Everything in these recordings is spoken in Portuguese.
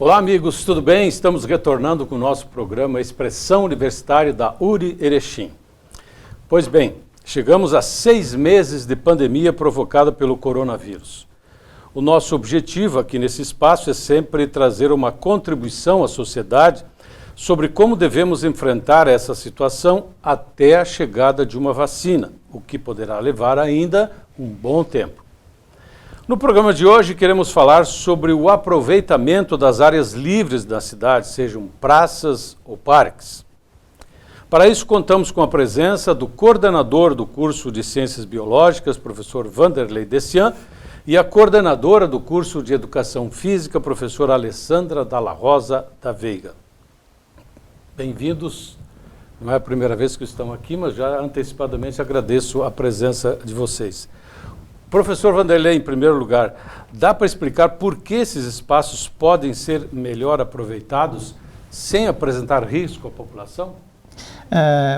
Olá, amigos, tudo bem? Estamos retornando com o nosso programa Expressão Universitária da URI Erechim. Pois bem, chegamos a 6 meses de pandemia provocada pelo coronavírus. O nosso objetivo aqui nesse espaço é sempre trazer uma contribuição à sociedade sobre como devemos enfrentar essa situação até a chegada de uma vacina, o que poderá levar ainda um bom tempo. No programa de hoje queremos falar sobre o aproveitamento das áreas livres da cidade, sejam praças ou parques. Para isso contamos com a presença do coordenador do curso de Ciências Biológicas, professor Vanderlei Dessian, e a coordenadora do curso de Educação Física, professora Alessandra Dalla Rosa da Veiga. Bem-vindos, não é a primeira vez que estão aqui, mas já antecipadamente agradeço a presença de vocês. Professor Vanderlei, em primeiro lugar, dá para explicar por que esses espaços podem ser melhor aproveitados sem apresentar risco à população?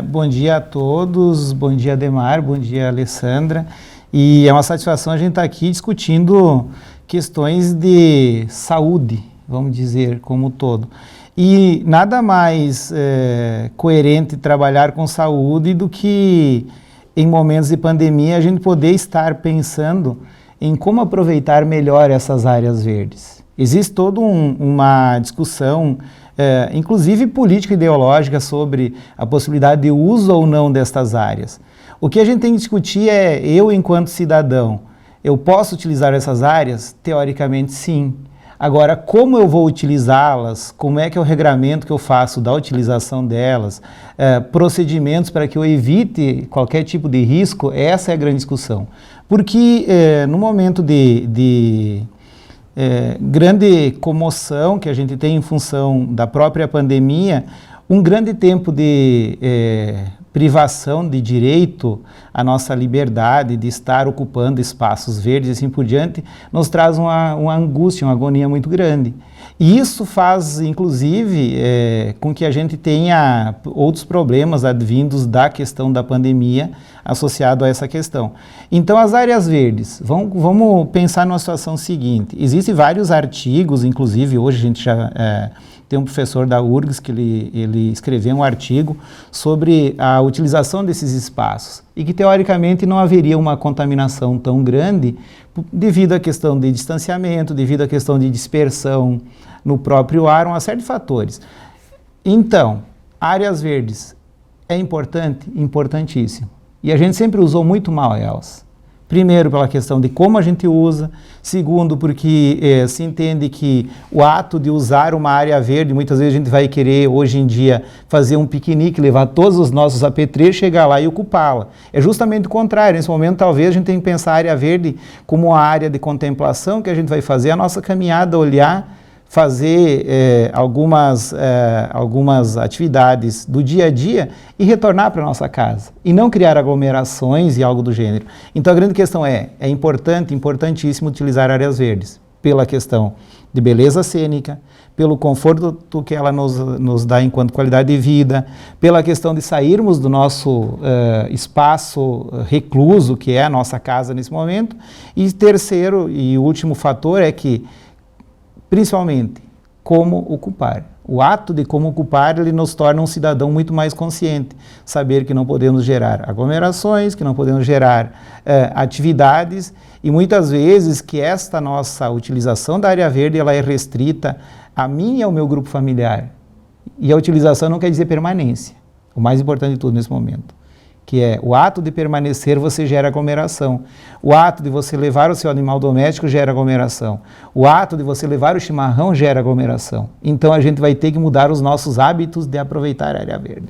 Bom dia a todos, bom dia Ademar, bom dia Alessandra. E é uma satisfação a gente estar aqui discutindo questões de saúde, vamos dizer, como um todo. E nada mais coerente trabalhar com saúde do que em momentos de pandemia a gente poder estar pensando em como aproveitar melhor essas áreas verdes. Existe toda uma discussão, inclusive política e ideológica, sobre a possibilidade de uso ou não destas áreas. O que a gente tem que discutir é, eu enquanto cidadão, eu posso utilizar essas áreas? Teoricamente sim. Agora, como eu vou utilizá-las, como é que é o regramento que eu faço da utilização delas, procedimentos para que eu evite qualquer tipo de risco, essa é a grande discussão. Porque no momento de grande comoção que a gente tem em função da própria pandemia, um grande tempo de privação de direito à nossa liberdade de estar ocupando espaços verdes e assim por diante, nos traz uma angústia, uma agonia muito grande. E isso faz, inclusive, com que a gente tenha outros problemas advindos da questão da pandemia associado a essa questão. Então, as áreas verdes, vamos pensar numa situação seguinte, existem vários artigos, inclusive hoje a gente já tem um professor da URGS que ele escreveu um artigo sobre a utilização desses espaços e que teoricamente não haveria uma contaminação tão grande devido à questão de distanciamento, devido à questão de dispersão no próprio ar, uma série de fatores. Então, áreas verdes é importante? Importantíssimo. E a gente sempre usou muito mal elas. Primeiro, pela questão de como a gente usa. Segundo, porque se entende que o ato de usar uma área verde, muitas vezes a gente vai querer, hoje em dia, fazer um piquenique, levar todos os nossos apetrechos, chegar lá e ocupá-la. É justamente o contrário. Nesse momento, talvez, a gente tenha que pensar a área verde como uma área de contemplação que a gente vai fazer a nossa caminhada, olhar, fazer algumas atividades do dia a dia e retornar para a nossa casa. E não criar aglomerações e algo do gênero. Então a grande questão é importantíssimo utilizar áreas verdes, pela questão de beleza cênica, pelo conforto que ela nos dá enquanto qualidade de vida, pela questão de sairmos do nosso espaço recluso, que é a nossa casa nesse momento. E terceiro e último fator é que principalmente, como ocupar. O ato de como ocupar, ele nos torna um cidadão muito mais consciente. Saber que não podemos gerar aglomerações, que não podemos gerar atividades e muitas vezes que esta nossa utilização da área verde ela é restrita a mim e ao meu grupo familiar. E a utilização não quer dizer permanência. O mais importante de tudo nesse momento. Que é o ato de permanecer, você gera aglomeração. O ato de você levar o seu animal doméstico gera aglomeração. O ato de você levar o chimarrão gera aglomeração. Então a gente vai ter que mudar os nossos hábitos de aproveitar a área verde.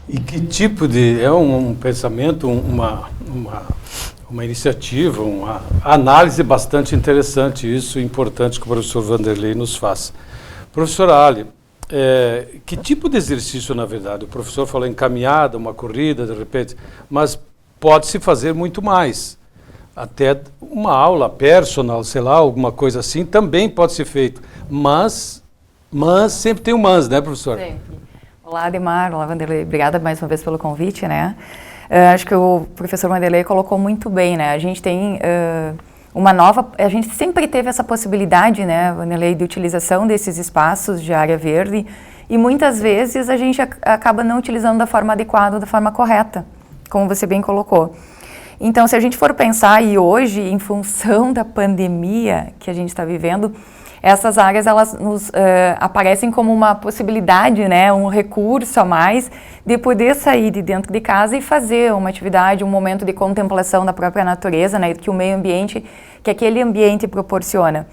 E que tipo de... é um pensamento, uma iniciativa, uma análise bastante interessante, isso importante que o professor Vanderlei nos faz. Professora Ali, que tipo de exercício, na verdade? O professor falou em caminhada, uma corrida, de repente, mas pode-se fazer muito mais. Até uma aula personal, sei lá, alguma coisa assim, também pode ser feito. Mas sempre tem um mas, né, professor? Sempre. Olá, Ademar, olá, Vanderlei. Obrigada mais uma vez pelo convite, né? Acho que o professor Vanderlei colocou muito bem, né? A gente tem A gente sempre teve essa possibilidade, né, Vanderlei, de utilização desses espaços de área verde, e muitas vezes a gente acaba não utilizando da forma adequada, da forma correta, como você bem colocou. Então, se a gente for pensar, e hoje, em função da pandemia que a gente está vivendo, essas áreas, elas nos aparecem como uma possibilidade, né, um recurso a mais de poder sair de dentro de casa e fazer uma atividade, um momento de contemplação da própria natureza, né, que o meio ambiente, que aquele ambiente proporciona.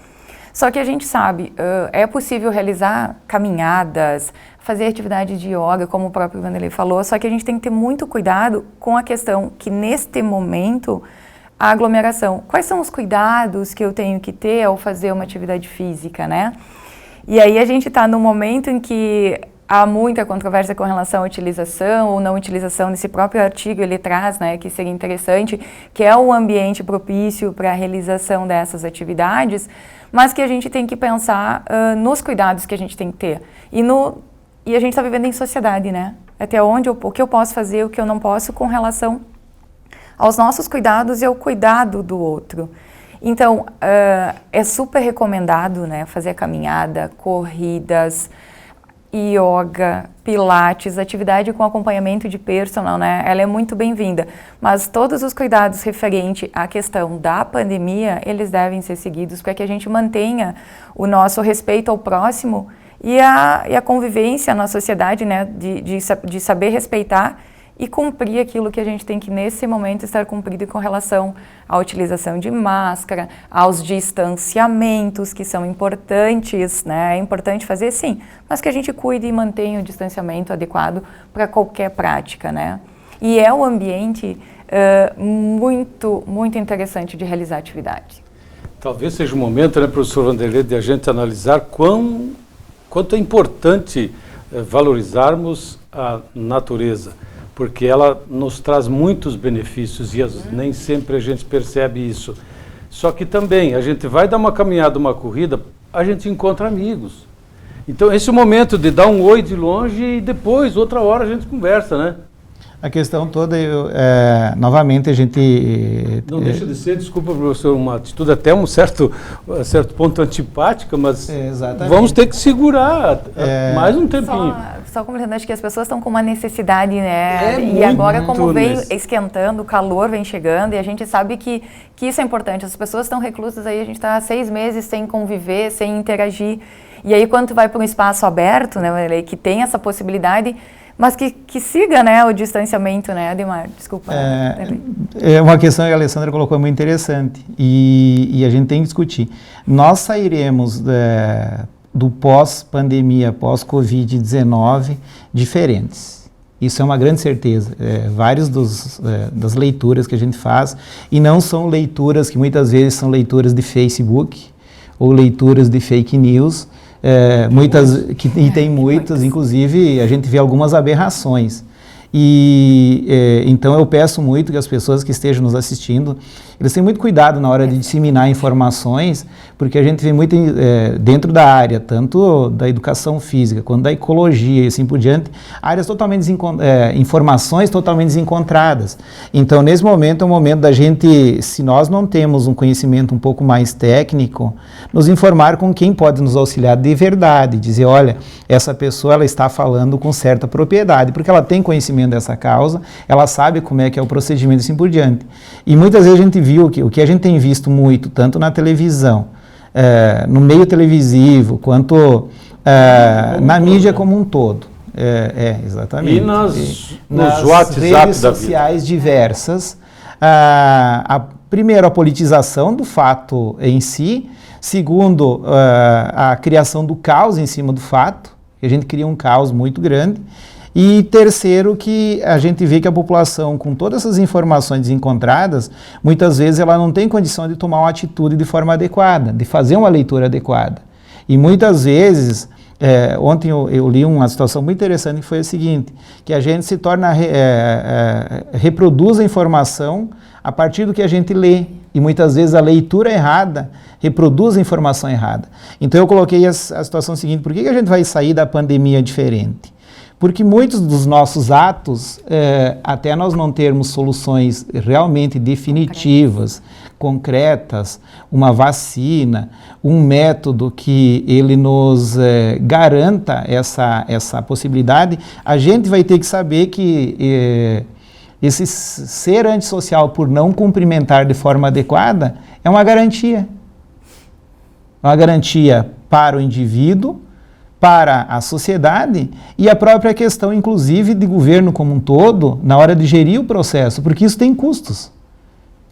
Só que a gente sabe, é possível realizar caminhadas, fazer atividade de yoga, como o próprio Vanderlei falou, só que a gente tem que ter muito cuidado com a questão que, neste momento, a aglomeração. Quais são os cuidados que eu tenho que ter ao fazer uma atividade física, né? E aí a gente está num momento em que há muita controvérsia com relação à utilização ou não utilização desse próprio artigo, ele traz, né, que seria interessante, que é um ambiente propício para a realização dessas atividades, mas que a gente tem que pensar nos cuidados que a gente tem que ter. E a gente está vivendo em sociedade, né? Até onde o que eu posso fazer, o que eu não posso com relação aos nossos cuidados e ao cuidado do outro. Então, é super recomendado, né, fazer caminhada, corridas, yoga, pilates, atividade com acompanhamento de personal, né, ela é muito bem-vinda. Mas todos os cuidados referentes à questão da pandemia, eles devem ser seguidos para que a gente mantenha o nosso respeito ao próximo e a convivência na sociedade, né, de saber respeitar e cumprir aquilo que a gente tem que, nesse momento, estar cumprido com relação à utilização de máscara, aos distanciamentos, que são importantes, né? É importante fazer, sim, mas que a gente cuide e mantenha o distanciamento adequado para qualquer prática, né? E é um ambiente muito, muito interessante de realizar atividade. Talvez seja o momento, né, professor Vanderlei, de a gente analisar quanto é importante valorizarmos a natureza, porque ela nos traz muitos benefícios e nem sempre a gente percebe isso. Só que também, a gente vai dar uma caminhada, uma corrida, a gente encontra amigos. Então, esse é o momento de dar um oi de longe e depois, outra hora, a gente conversa, né? A questão toda, novamente, a gente... Não deixa de ser, desculpa, professor, uma atitude até um certo ponto antipática, mas vamos ter que segurar mais um tempinho. Só completando, acho que as pessoas estão com uma necessidade, né? E agora, como veio esquentando, o calor vem chegando, e a gente sabe que isso é importante. As pessoas estão reclusas aí, a gente está há 6 meses sem conviver, sem interagir. E aí, quando tu vai para um espaço aberto, né, que tem essa possibilidade, mas que siga, né, o distanciamento, né, Ademar? Desculpa. É uma questão que a Alessandra colocou muito interessante e a gente tem que discutir. Nós sairemos do pós-pandemia, pós-Covid-19 diferentes. Isso é uma grande certeza. Várias das leituras que a gente faz, e não são leituras que muitas vezes são leituras de Facebook ou leituras de fake news, e tem muitas, inclusive a gente vê algumas aberrações. Então eu peço muito que as pessoas que estejam nos assistindo, eles tenham muito cuidado na hora de disseminar informações, porque a gente vê muito dentro da área, tanto da educação física quanto da ecologia e assim por diante, áreas totalmente informações totalmente desencontradas. Então nesse momento é o momento da gente, se nós não temos um conhecimento um pouco mais técnico, nos informar com quem pode nos auxiliar de verdade, dizer, olha, essa pessoa ela está falando com certa propriedade, porque ela tem conhecimento dessa causa, ela sabe como é que é o procedimento e assim por diante. E muitas vezes a gente viu que o que a gente tem visto muito, tanto na televisão, no meio televisivo, quanto na mídia como um todo. Exatamente. E nos WhatsApp redes sociais diversas, primeiro, a politização do fato em si, segundo, a criação do caos em cima do fato, que a gente cria um caos muito grande, e terceiro, que a gente vê que a população, com todas essas informações desencontradas, muitas vezes ela não tem condição de tomar uma atitude de forma adequada, de fazer uma leitura adequada. E muitas vezes, ontem eu li uma situação muito interessante que foi a seguinte, que a gente se torna, reproduz a informação a partir do que a gente lê, e muitas vezes a leitura errada reproduz a informação errada. Então eu coloquei a situação seguinte, por que a gente vai sair da pandemia diferente? Porque muitos dos nossos atos, até nós não termos soluções realmente definitivas, concretas, uma vacina, um método que ele nos garanta essa possibilidade, a gente vai ter que saber que esse ser antissocial por não cumprimentar de forma adequada é uma garantia. Uma garantia para o indivíduo, para a sociedade e a própria questão, inclusive, de governo como um todo, na hora de gerir o processo, porque isso tem custos.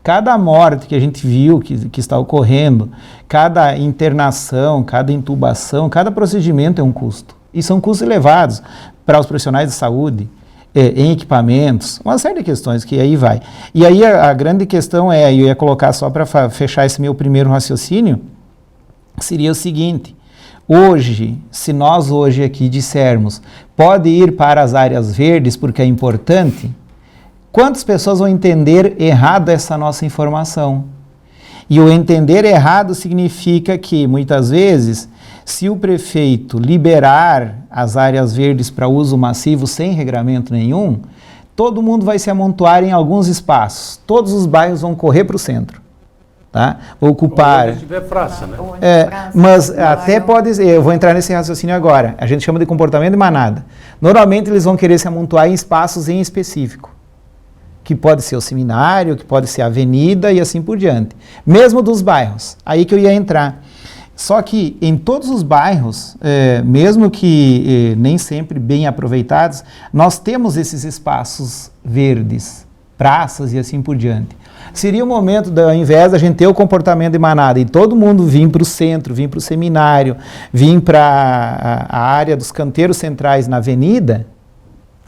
Cada morte que a gente viu que está ocorrendo, cada internação, cada intubação, cada procedimento é um custo. E são custos elevados para os profissionais de saúde, em equipamentos, uma série de questões que aí vai. E aí a grande questão eu ia colocar só para fechar esse meu primeiro raciocínio, seria o seguinte: hoje, se nós hoje aqui dissermos, pode ir para as áreas verdes porque é importante, quantas pessoas vão entender errado essa nossa informação? E o entender errado significa que, muitas vezes, se o prefeito liberar as áreas verdes para uso massivo sem regramento nenhum, todo mundo vai se amontoar em alguns espaços. Todos os bairros vão correr para o centro. Tá? Ocupar. Onde tiver praça, né? Mas até pode ser, eu vou entrar nesse raciocínio agora. A gente chama de comportamento de manada. Normalmente eles vão querer se amontoar em espaços em específico, que pode ser o seminário, que pode ser a avenida e assim por diante. Mesmo dos bairros, aí que eu ia entrar. Só que em todos os bairros, mesmo que nem sempre bem aproveitados, nós temos esses espaços verdes, praças e assim por diante. Seria o momento, ao invés da gente ter o comportamento de manada e todo mundo vir para o centro, vir para o seminário, vir para a área dos canteiros centrais na avenida,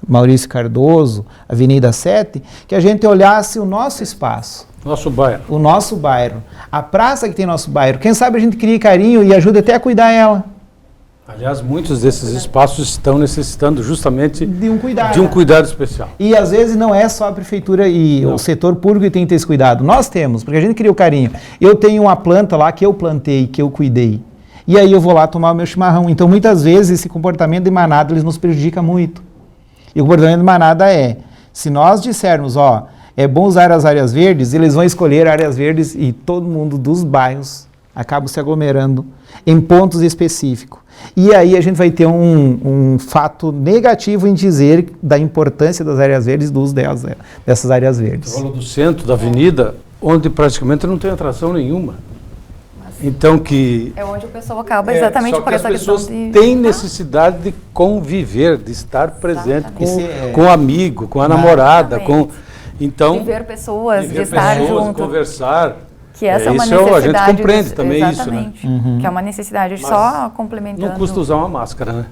Maurício Cardoso, Avenida 7, que a gente olhasse o nosso espaço. Nosso bairro. O nosso bairro. A praça que tem nosso bairro. Quem sabe a gente cria carinho e ajuda até a cuidar ela. Aliás, muitos desses espaços estão necessitando justamente de um cuidado especial. E às vezes não é só a prefeitura e o setor público que tem que ter esse cuidado. Nós temos, porque a gente cria o carinho. Eu tenho uma planta lá que eu plantei, que eu cuidei. E aí eu vou lá tomar o meu chimarrão. Então, muitas vezes, esse comportamento de manada, eles nos prejudica muito. E o comportamento de manada se nós dissermos, é bom usar as áreas verdes, eles vão escolher áreas verdes e todo mundo dos bairros acaba se aglomerando em pontos específicos. E aí a gente vai ter um fato negativo em dizer da importância das áreas verdes, do uso dessas áreas verdes. Você falou do centro, da avenida, onde praticamente não tem atração nenhuma. Então que... É onde o pessoal acaba exatamente por essa questão de... As pessoas têm necessidade de conviver, de estar presente com o amigo, com a namorada, de ver pessoas, de estar junto. Conversar. Que essa é uma necessidade. A gente compreende também exatamente, isso, né? Que é uma necessidade. Mas só complementando... Não custa usar uma máscara, né?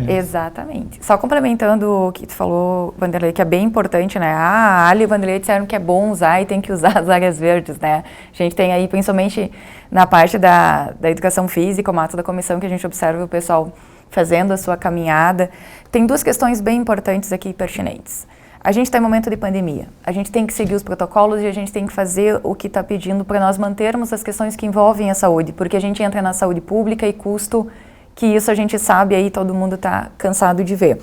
Exatamente. Só complementando o que tu falou, Vanderlei, que é bem importante, né? A Ali e o Vanderlei disseram que é bom usar e tem que usar as áreas verdes, né? A gente tem aí, principalmente na parte da educação física, o mato da comissão, que a gente observa o pessoal fazendo a sua caminhada. Tem duas questões bem importantes aqui, pertinentes. A gente está em momento de pandemia, a gente tem que seguir os protocolos e a gente tem que fazer o que está pedindo para nós mantermos as questões que envolvem a saúde, porque a gente entra na saúde pública e custo, que isso a gente sabe, aí todo mundo está cansado de ver.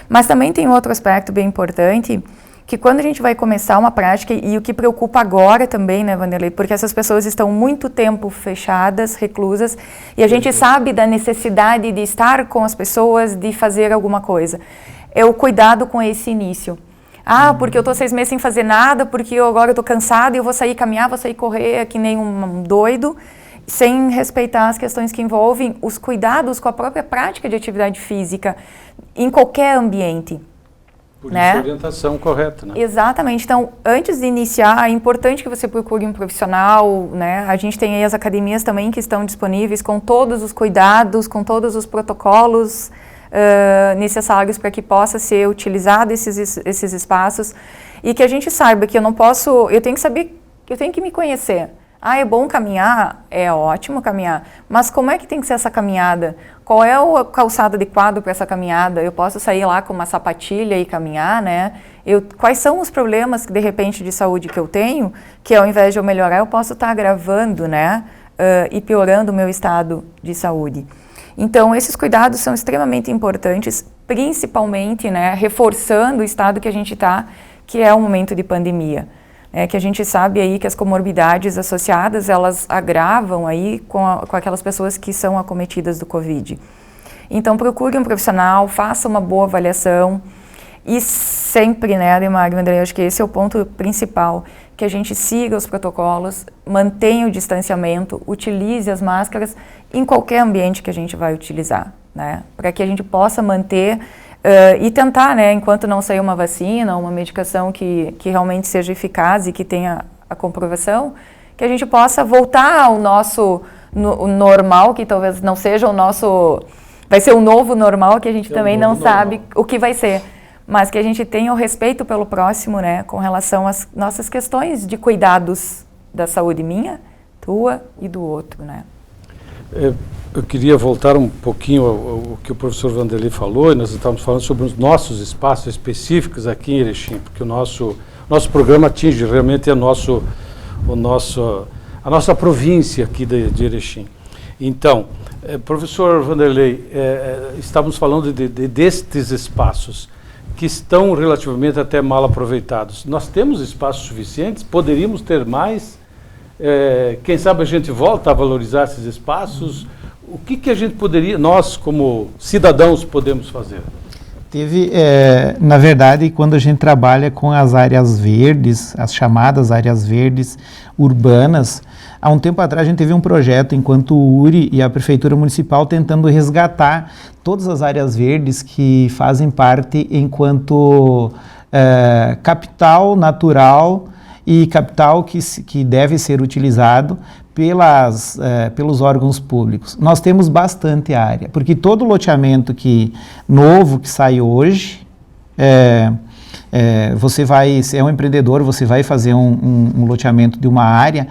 Mas também tem outro aspecto bem importante, que quando a gente vai começar uma prática, e o que preocupa agora também, né, Vanderlei, porque essas pessoas estão muito tempo fechadas, reclusas, e a gente sabe da necessidade de estar com as pessoas, de fazer alguma coisa. É o cuidado com esse início. Porque eu estou 6 meses sem fazer nada, porque agora eu estou cansada e eu vou sair caminhar, vou sair correr que nem um doido, sem respeitar as questões que envolvem os cuidados com a própria prática de atividade física em qualquer ambiente. Por isso a orientação correta, né? Exatamente. Então, antes de iniciar, é importante que você procure um profissional, né? A gente tem aí as academias também que estão disponíveis com todos os cuidados, com todos os protocolos necessários para que possa ser utilizado esses espaços e que a gente saiba que eu tenho que saber, eu tenho que me conhecer. É bom caminhar? É ótimo caminhar, mas como é que tem que ser essa caminhada? Qual é o calçado adequado para essa caminhada? Eu posso sair lá com uma sapatilha e caminhar, né? Quais são os problemas, de repente, de saúde que eu tenho, que ao invés de eu melhorar, eu posso estar agravando, né? E piorando o meu estado de saúde. Então, esses cuidados são extremamente importantes, principalmente, né, reforçando o estado que a gente está, que é o momento de pandemia. Que a gente sabe aí que as comorbidades associadas, elas agravam aí com aquelas pessoas que são acometidas do Covid. Então, procure um profissional, faça uma boa avaliação e sempre, né, Ademar, André, acho que esse é o ponto principal, que a gente siga os protocolos, mantenha o distanciamento, utilize as máscaras em qualquer ambiente que a gente vai utilizar, né, para que a gente possa manter e tentar, né, enquanto não sair uma vacina, uma medicação que realmente seja eficaz e que tenha a comprovação, que a gente possa voltar ao nosso normal, que talvez não seja o nosso, vai ser um novo normal, que a gente também não sabe o que vai ser, mas que a gente tenha o respeito pelo próximo, né, com relação às nossas questões de cuidados da saúde minha, tua e do outro, né. Eu queria voltar um pouquinho ao que o professor Vanderlei falou, e nós estávamos falando sobre os nossos espaços específicos aqui em Erechim, porque o nosso programa atinge realmente a nossa província aqui de Erechim. Então, professor Vanderlei, estávamos falando destes espaços que estão relativamente até mal aproveitados. Nós temos espaços suficientes? Poderíamos ter mais? Quem sabe a gente volta a valorizar esses espaços? O que a gente poderia, nós como cidadãos, podemos fazer? Na verdade, quando a gente trabalha com as áreas verdes, as chamadas áreas verdes urbanas, há um tempo atrás a gente teve um projeto enquanto o URI e a Prefeitura Municipal tentando resgatar todas as áreas verdes que fazem parte enquanto capital natural e capital que deve ser utilizado pelos órgãos públicos. Nós temos bastante área, porque todo loteamento novo que sai hoje, você vai, se é um empreendedor, você vai fazer um loteamento de uma área,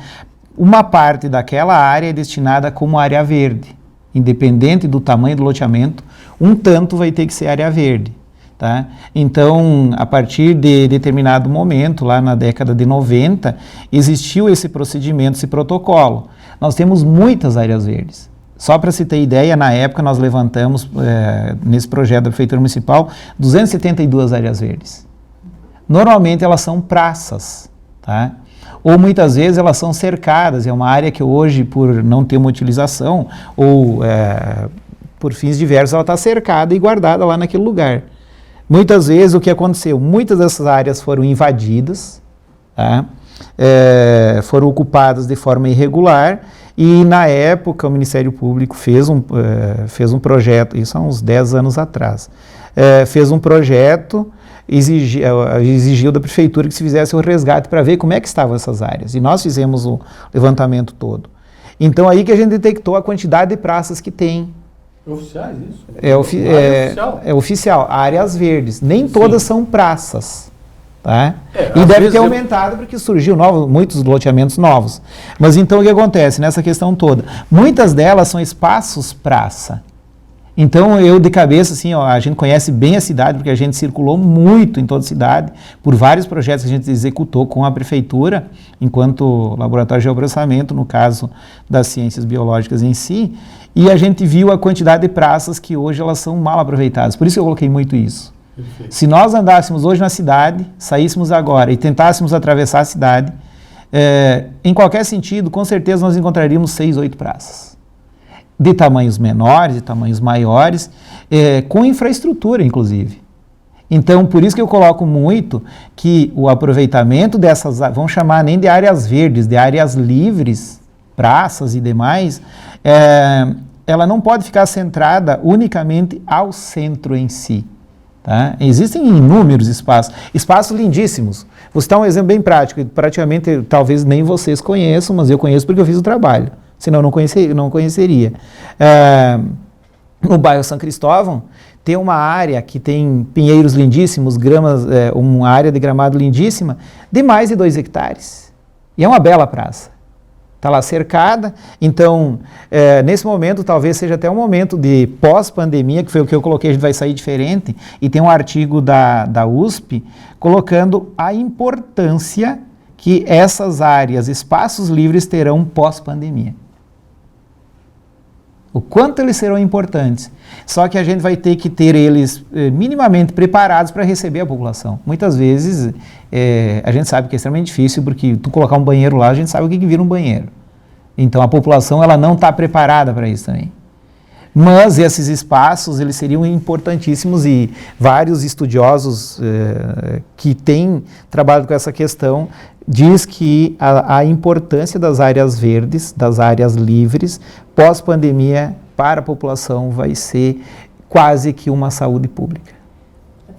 uma parte daquela área é destinada como área verde, independente do tamanho do loteamento, um tanto vai ter que ser área verde. Tá? Então, a partir de determinado momento, lá na década de 90, existiu esse procedimento, esse protocolo. Nós temos muitas áreas verdes. Só para se ter ideia, na época nós levantamos, nesse projeto da Prefeitura Municipal, 272 áreas verdes. Normalmente elas são praças, tá? Ou muitas vezes elas são cercadas, é uma área que hoje, por não ter uma utilização, ou por fins diversos, ela está cercada e guardada lá naquele lugar. Muitas vezes o que aconteceu, muitas dessas áreas foram invadidas, tá? Foram ocupadas de forma irregular e na época o Ministério Público fez um projeto, isso há uns 10 anos atrás, fez um projeto, exigiu da Prefeitura que se fizesse o resgate para ver como é que estavam essas áreas e nós fizemos o levantamento todo. Então aí que a gente detectou a quantidade de praças que tem. Oficiais, isso? É oficial, áreas verdes. Nem todas são praças. Tá? E deve ter aumentado porque surgiu muitos loteamentos novos. Mas então o que acontece nessa questão toda? Muitas delas são espaços praça. Então eu de cabeça, assim, a gente conhece bem a cidade porque a gente circulou muito em toda a cidade por vários projetos que a gente executou com a Prefeitura, enquanto laboratório de geoprocessamento, no caso das ciências biológicas em si, e a gente viu a quantidade de praças que hoje elas são mal aproveitadas. Por isso que eu coloquei muito isso. Perfeito. Se nós andássemos hoje na cidade, saíssemos agora e tentássemos atravessar a cidade, em qualquer sentido, com certeza nós encontraríamos 6, 8 praças. De tamanhos menores, de tamanhos maiores, com infraestrutura, inclusive. Então, por isso que eu coloco muito que o aproveitamento dessas, vamos chamar nem de áreas verdes, de áreas livres, praças e demais, ela não pode ficar centrada unicamente ao centro em si. Tá? Existem inúmeros espaços lindíssimos. Vou citar um exemplo bem prático, praticamente talvez nem vocês conheçam, mas eu conheço porque eu fiz o trabalho, senão eu não conheceria. No bairro São Cristóvão, tem uma área que tem pinheiros lindíssimos, uma área de gramado lindíssima, de mais de 2 hectares. E é uma bela praça. Está lá cercada, então, nesse momento, talvez seja até um momento de pós-pandemia, que foi o que eu coloquei, a gente vai sair diferente, e tem um artigo da USP colocando a importância que essas áreas, espaços livres, terão pós-pandemia. o quanto eles serão importantes. Só que a gente vai ter que ter eles minimamente preparados para receber a população. Muitas vezes a gente sabe que é extremamente difícil, porque tu colocar um banheiro lá, a gente sabe o que vira um banheiro. Então a população ela não está preparada para isso também. Mas esses espaços eles seriam importantíssimos e vários estudiosos que têm trabalhado com essa questão diz que a importância das áreas verdes, das áreas livres, pós-pandemia para a população vai ser quase que uma saúde pública.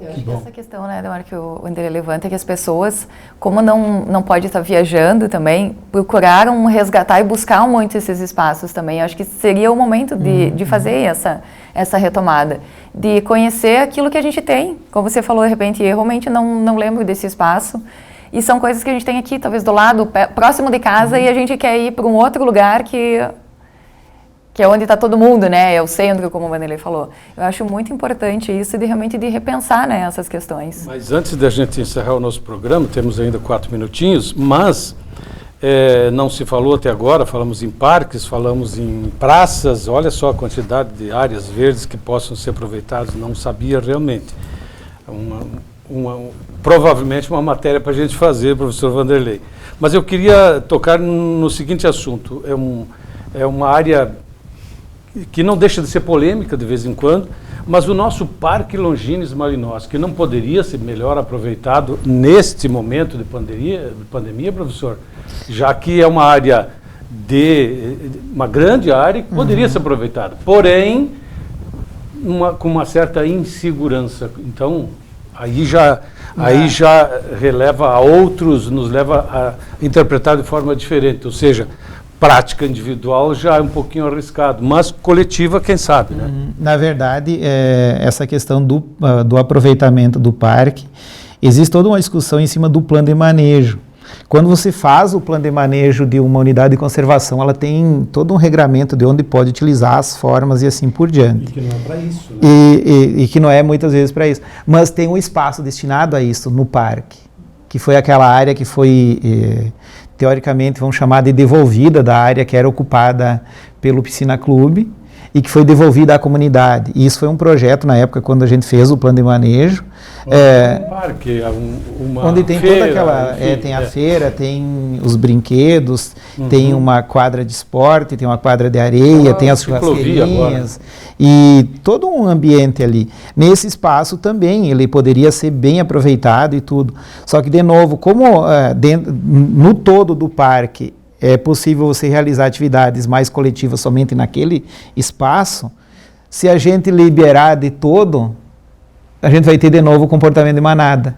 Eu acho que essa questão, né, da hora que o André levanta, é que as pessoas, como não pode estar viajando também, procuraram resgatar e buscar muito esses espaços também. Eu acho que seria o momento de fazer essa retomada, de conhecer aquilo que a gente tem. Como você falou, de repente, eu realmente não lembro desse espaço. E são coisas que a gente tem aqui, talvez do lado, próximo de casa, e a gente quer ir para um outro lugar que é onde está todo mundo, né? É o centro, como o Vanderlei falou. Eu acho muito importante isso, de realmente de repensar, né, essas questões. Mas antes da gente encerrar o nosso programa, temos ainda 4 minutinhos, mas não se falou até agora, falamos em parques, falamos em praças, olha só a quantidade de áreas verdes que possam ser aproveitadas, não sabia realmente. Provavelmente uma matéria para a gente fazer, professor Vanderlei. Mas eu queria tocar no seguinte assunto, é uma área que não deixa de ser polêmica de vez em quando, mas o nosso Parque Longines Malinowski, que não poderia ser melhor aproveitado neste momento de pandemia, professor, já que é uma área uma grande área que poderia ser aproveitada, porém com uma certa insegurança. Então, aí já releva a outros, nos leva a interpretar de forma diferente, ou seja, prática individual já é um pouquinho arriscado, mas coletiva, quem sabe, né? Na verdade, essa questão do aproveitamento do parque, existe toda uma discussão em cima do plano de manejo. Quando você faz o plano de manejo de uma unidade de conservação, ela tem todo um regramento de onde pode utilizar as formas e assim por diante. E que não é para isso, né? E que não é muitas vezes para isso. Mas tem um espaço destinado a isso no parque, que foi aquela área que foi, teoricamente, vamos chamar de devolvida da área que era ocupada pelo Piscina Clube e que foi devolvida à comunidade. E isso foi um projeto na época quando a gente fez o plano de manejo. Um parque, onde tem feira, toda aquela, enfim, tem a feira, tem os brinquedos, tem uma quadra de esporte, tem uma quadra de areia, tem as churrasqueirinhas e todo um ambiente ali. Nesse espaço também ele poderia ser bem aproveitado e tudo. Só que, de novo, como no todo do parque é possível você realizar atividades mais coletivas somente naquele espaço, se a gente liberar de todo, a gente vai ter de novo o comportamento de manada.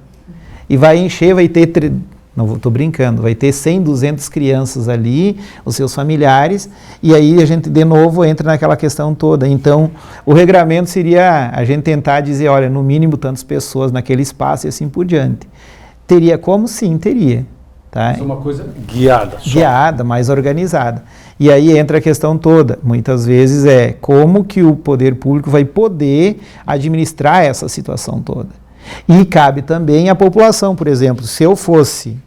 E vai encher, vai ter, não estou brincando, vai ter 100, 200 crianças ali, os seus familiares, e aí a gente de novo entra naquela questão toda. Então, o regramento seria a gente tentar dizer, olha, no mínimo tantas pessoas naquele espaço e assim por diante. Teria como? Sim, teria. Tá? Isso é uma coisa guiada. Guiada, mais organizada. E aí entra a questão toda. Muitas vezes como que o poder público vai poder administrar essa situação toda. E cabe também à população, por exemplo, se fosse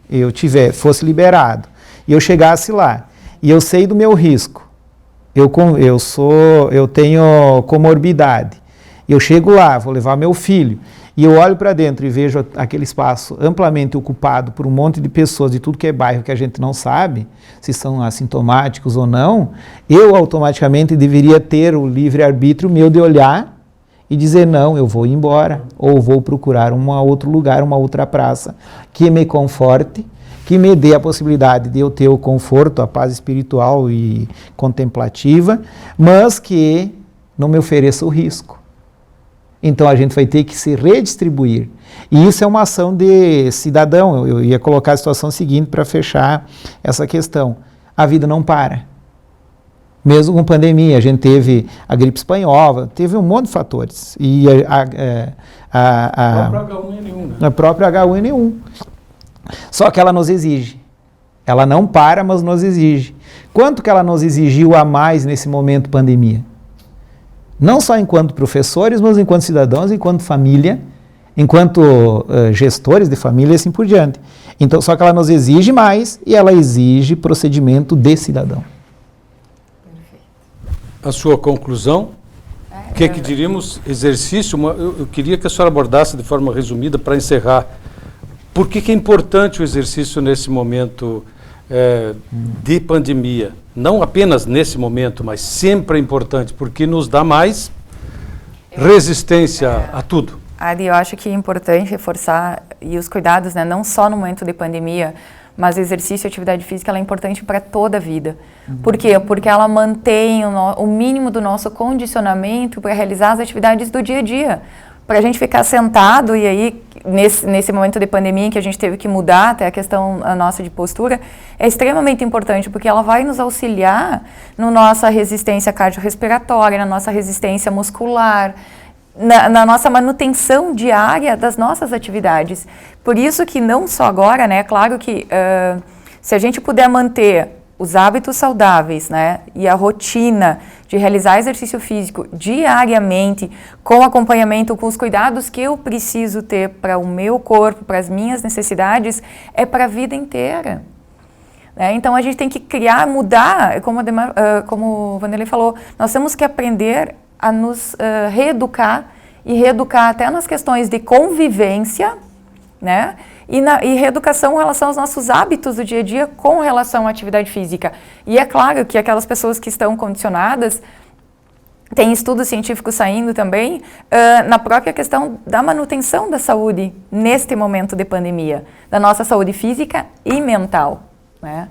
liberado e eu chegasse lá e eu sei do meu risco, eu tenho comorbidade, eu chego lá, vou levar meu filho, e eu olho para dentro e vejo aquele espaço amplamente ocupado por um monte de pessoas de tudo que é bairro que a gente não sabe se são assintomáticos ou não, eu automaticamente deveria ter o livre-arbítrio meu de olhar e dizer, não, eu vou embora, ou vou procurar um outro lugar, uma outra praça que me conforte, que me dê a possibilidade de eu ter o conforto, a paz espiritual e contemplativa, mas que não me ofereça o risco. Então a gente vai ter que se redistribuir. E isso é uma ação de cidadão. Eu ia colocar a situação seguinte para fechar essa questão. A vida não para. Mesmo com pandemia, a gente teve a gripe espanhola, teve um monte de fatores. E a própria H1N1. Só que ela nos exige. Ela não para, mas nos exige. Quanto que ela nos exigiu a mais nesse momento pandemia? Não só enquanto professores, mas enquanto cidadãos, enquanto família, enquanto gestores de família e assim por diante. Então, só que ela nos exige mais e ela exige procedimento de cidadão. a sua conclusão. O que diríamos? Exercício, eu queria que a senhora abordasse de forma resumida para encerrar. Por que é importante o exercício nesse momento de pandemia? Não apenas nesse momento, mas sempre é importante, porque nos dá mais resistência a tudo. Adi, eu acho que é importante reforçar e os cuidados, né, não só no momento de pandemia, mas o exercício e atividade física ela é importante para toda a vida. Por quê? Porque ela mantém o mínimo do nosso condicionamento para realizar as atividades do dia a dia. Para a gente ficar sentado e aí, nesse momento de pandemia em que a gente teve que mudar até a questão nossa de postura, é extremamente importante porque ela vai nos auxiliar na nossa resistência cardiorrespiratória, na nossa resistência muscular, na nossa manutenção diária das nossas atividades. Por isso que não só agora, né, é claro que se a gente puder manter os hábitos saudáveis, né, e a rotina de realizar exercício físico diariamente, com acompanhamento, com os cuidados que eu preciso ter para o meu corpo, para as minhas necessidades, é para a vida inteira. Então a gente tem que criar, mudar, como o Vanderlei falou, nós temos que aprender a nos reeducar e reeducar até nas questões de convivência, né? E reeducação em relação aos nossos hábitos do dia a dia com relação à atividade física. E é claro que aquelas pessoas que estão condicionadas, tem estudos científicos saindo também, na própria questão da manutenção da saúde neste momento de pandemia, da nossa saúde física e mental, né?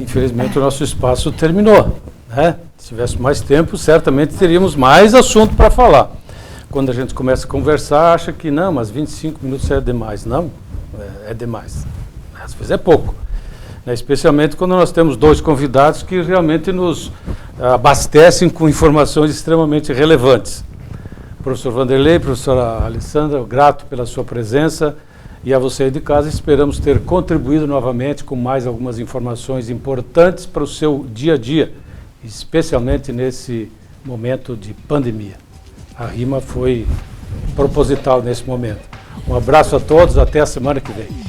Infelizmente o nosso espaço terminou, né? Se tivesse mais tempo, certamente teríamos mais assunto para falar. Quando a gente começa a conversar, acha que não, mas 25 minutos é demais. Não, é demais. Às vezes é pouco. Especialmente quando nós temos dois convidados que realmente nos abastecem com informações extremamente relevantes. Professor Vanderlei, professora Alessandra, grato pela sua presença. E a você aí de casa, esperamos ter contribuído novamente com mais algumas informações importantes para o seu dia a dia, especialmente nesse momento de pandemia. A rima foi proposital nesse momento. Um abraço a todos, até a semana que vem.